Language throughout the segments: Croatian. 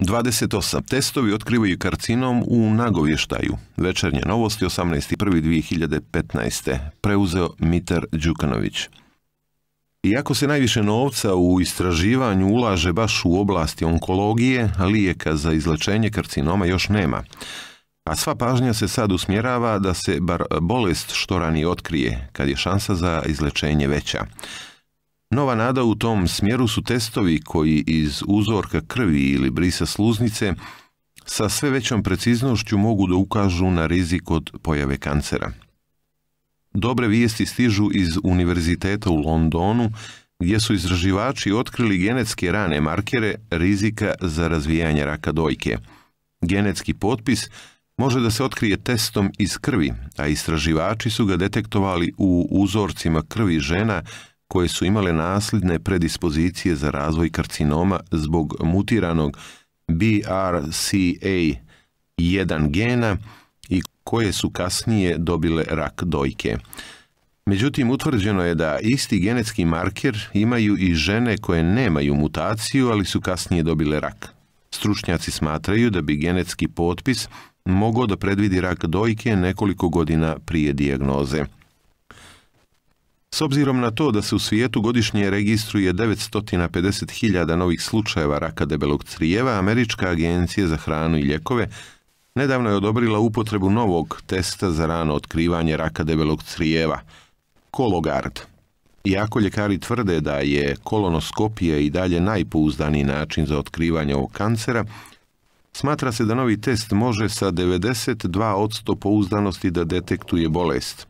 28. Testovi otkrivaju karcinom u nagovještaju. Večernje novosti 18.1.2015. Preuzeo Mitar Đukanović. Iako se najviše novca u istraživanju ulaže baš u oblasti onkologije, lijeka za izlečenje karcinoma još nema. A sva pažnja se sad usmjerava da se bar bolest što ranije otkrije, kad je šansa za izlečenje veća. Nova nada u tom smjeru su testovi koji iz uzorka krvi ili brisa sluznice sa sve većom preciznošću mogu da ukažu na rizik od pojave kancera. Dobre vijesti stižu iz Univerziteta u Londonu, gdje su istraživači otkrili genetske rane markere rizika za razvijanje raka dojke. Genetski potpis može da se otkrije testom iz krvi, a istraživači su ga detektovali u uzorcima krvi žena koje su imale nasljedne predispozicije za razvoj karcinoma zbog mutiranog BRCA1 gena i koje su kasnije dobile rak dojke. Međutim, utvrđeno je da isti genetski marker imaju i žene koje nemaju mutaciju, ali su kasnije dobile rak. Stručnjaci smatraju da bi genetski potpis mogao da predvidi rak dojke nekoliko godina prije dijagnoze. S obzirom na to da se u svijetu godišnje registruje 950.000 novih slučajeva raka debelog crijeva, Američka agencija za hranu i lijekove nedavno je odobrila upotrebu novog testa za rano otkrivanje raka debelog crijeva, Cologuard. Iako ljekari tvrde da je kolonoskopija i dalje najpouzdaniji način za otkrivanje ovog kancera, smatra se da novi test može sa 92% pouzdanosti da detektuje bolest.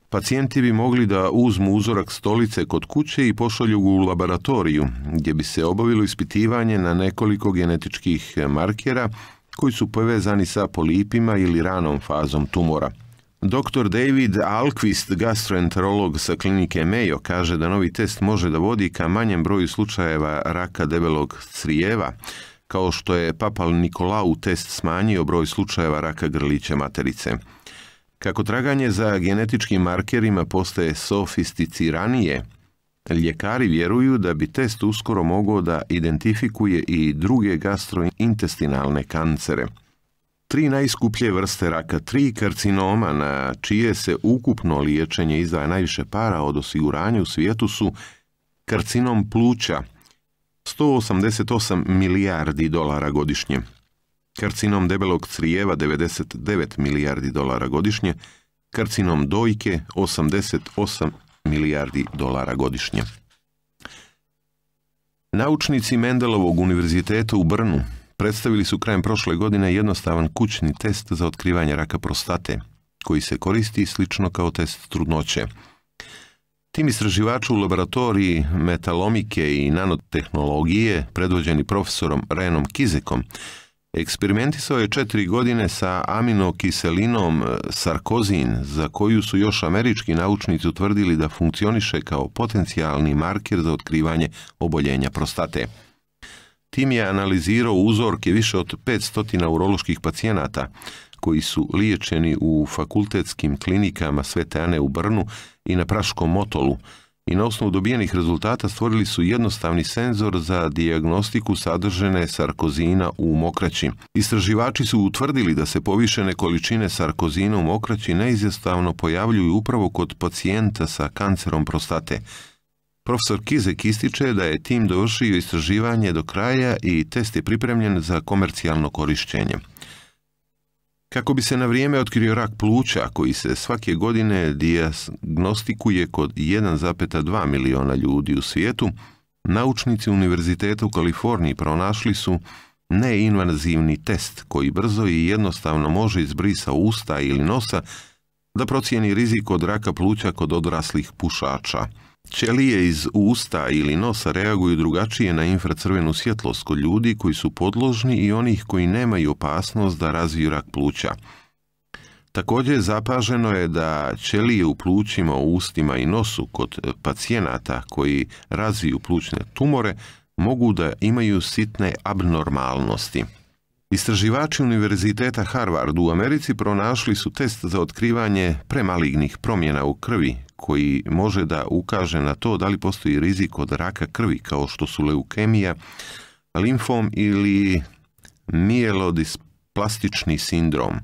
Pacijenti bi mogli da uzmu uzorak stolice kod kuće i pošalju ga u laboratoriju, gdje bi se obavilo ispitivanje na nekoliko genetičkih markera koji su povezani sa polipima ili ranom fazom tumora. Dr. David Ahlqvist, gastroenterolog sa klinike Mayo, kaže da novi test može da vodi ka manjem broju slučajeva raka debelog crijeva, kao što je Papal Nikolau test smanjio broj slučajeva raka grlića materice. Kako traganje za genetičkim markerima postaje sofisticiranije, ljekari vjeruju da bi test uskoro mogao da identifikuje i druge gastrointestinalne kancere. 3 najskuplje vrste raka, 3 karcinoma na čije se ukupno liječenje izdvaja najviše para od osiguranja u svijetu su karcinom pluća, 188 milijardi dolara godišnje, karcinom debelog crijeva 99 milijardi dolara godišnje, karcinom dojke 88 milijardi dolara godišnje. Naučnici Mendelovog univerziteta u Brnu predstavili su krajem prošle godine jednostavan kućni test za otkrivanje raka prostate, koji se koristi slično kao test trudnoće. Tim istraživača u laboratoriji metalomike i nanotehnologije, predvođeni profesorom Renom Kizekom, eksperimentisao je 4 godine sa aminokiselinom sarkozin, za koju su još američki naučnici utvrdili da funkcioniše kao potencijalni marker za otkrivanje oboljenja prostate. Tim je analizirao uzorke više od 500 uroloških pacijenata koji su liječeni u fakultetskim klinikama Svete Ane u Brnu i na Praškom Motolu i na osnovu dobijenih rezultata stvorili su jednostavni senzor za dijagnostiku sadržene sarkozina u mokraći. Istraživači su utvrdili da se povišene količine sarkozina u mokraći neizostavno pojavljuju upravo kod pacijenta sa kancerom prostate. Profesor Kizek ističe da je tim dovršio istraživanje do kraja i test je pripremljen za komercijalno korištenje. Kako bi se na vrijeme otkrio rak pluća, koji se svake godine dijagnostikuje kod 1,2 miliona ljudi u svijetu, naučnici Univerziteta u Kaliforniji pronašli su neinvazivni test koji brzo i jednostavno može iz brisa usta ili nosa da procijeni rizik od raka pluća kod odraslih pušača. Ćelije iz usta ili nosa reaguju drugačije na infracrvenu svjetlost kod ljudi koji su podložni i onih koji nemaju opasnost da razviju rak pluća. Također zapaženo je da ćelije u plućima, ustima i nosu kod pacijenata koji razviju plućne tumore mogu da imaju sitne abnormalnosti. Istraživači Univerziteta Harvard u Americi pronašli su test za otkrivanje premalignih promjena u krvi koji može da ukaže na to da li postoji rizik od raka krvi kao što su leukemija, limfom ili mielodisplastični sindrom.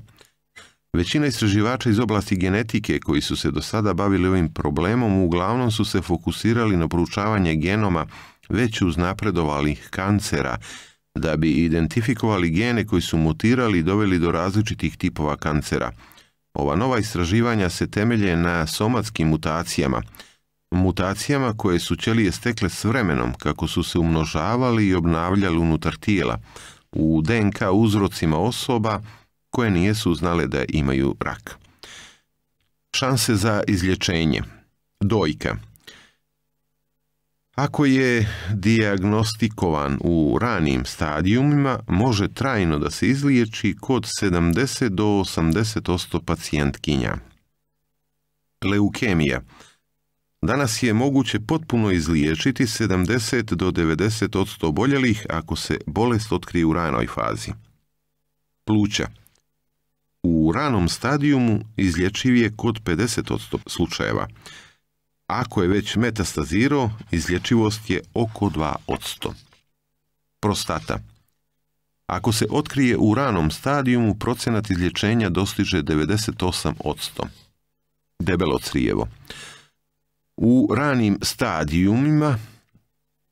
Većina istraživača iz oblasti genetike koji su se do sada bavili ovim problemom uglavnom su se fokusirali na proučavanje genoma već uznapredovalih kancera, da bi identifikovali gene koji su mutirali i doveli do različitih tipova kancera. Ova nova istraživanja se temelje na somatskim mutacijama koje su ćelije stekle s vremenom kako su se umnožavali i obnavljali unutar tijela, u DNK uzrocima osoba koje nisu znale da imaju rak. Šanse za izlječenje. Dojka. Ako je dijagnostikovan u ranijim stadijumima, može trajno da se izliječi kod 70 do 80% pacijentkinja. Leukemija. Danas je moguće potpuno izliječiti 70 do 90% oboljelih ako se bolest otkrije u ranoj fazi. Pluća. U ranom stadijumu izlječiv je kod 50% slučajeva. Ako je već metastazirao, izlječivost je oko 2%. Prostata. Ako se otkrije u ranom stadijumu, procenat izlječenja dostiže 98%. Debelo crijevo. U ranim stadijumima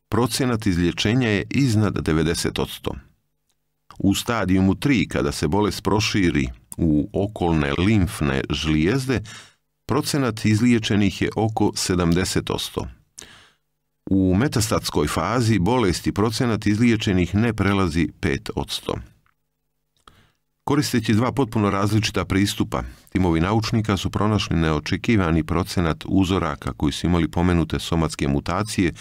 procenat izlječenja je iznad 90%. U stadijumu 3, kada se bolest proširi u okolne limfne žlijezde, procenat izliječenih je oko 70%. U metastatskoj fazi bolesti procenat izliječenih ne prelazi 5%. Koristeći dva potpuno različita pristupa, timovi naučnika su pronašli neočekivani procenat uzoraka koji su imali pomenute somatske mutacije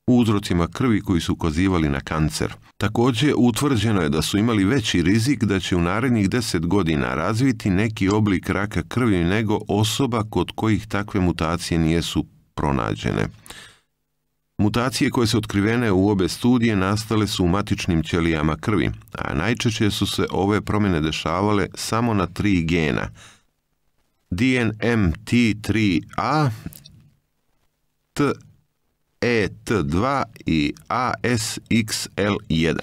u uzrocima krvi koji su ukazivali na kancer. Također, utvrđeno je da su imali veći rizik da će u narednih 10 godina razviti neki oblik raka krvi nego osoba kod kojih takve mutacije nisu pronađene. Mutacije koje su otkrivene u obe studije nastale su u matičnim ćelijama krvi, a najčešće su se ove promjene dešavale samo na 3 gena: DNMT3A, TET2 i ASXL1.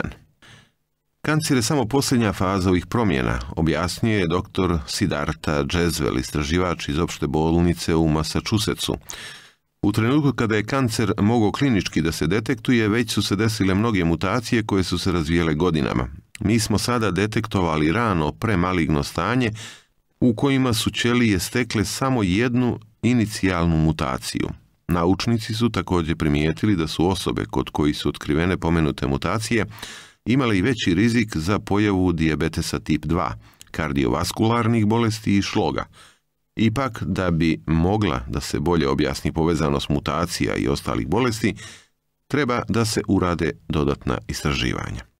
Kancer je samo posljednja faza ovih promjena, objasnio je dr. Siddhartha Jeswell, istraživač iz opšte bolnice u Massachusettsu. U trenutku kada je kancer mogao klinički da se detektuje, već su se desile mnoge mutacije koje su se razvijele godinama. Mi smo sada detektovali rano premaligno stanje u kojima su ćelije stekle samo jednu inicijalnu mutaciju. Naučnici su također primijetili da su osobe kod kojih su otkrivene pomenute mutacije imale i veći rizik za pojavu dijabetesa tip 2, kardiovaskularnih bolesti i šloga. Ipak, da bi mogla da se bolje objasni povezanost mutacija i ostalih bolesti, treba da se urade dodatna istraživanja.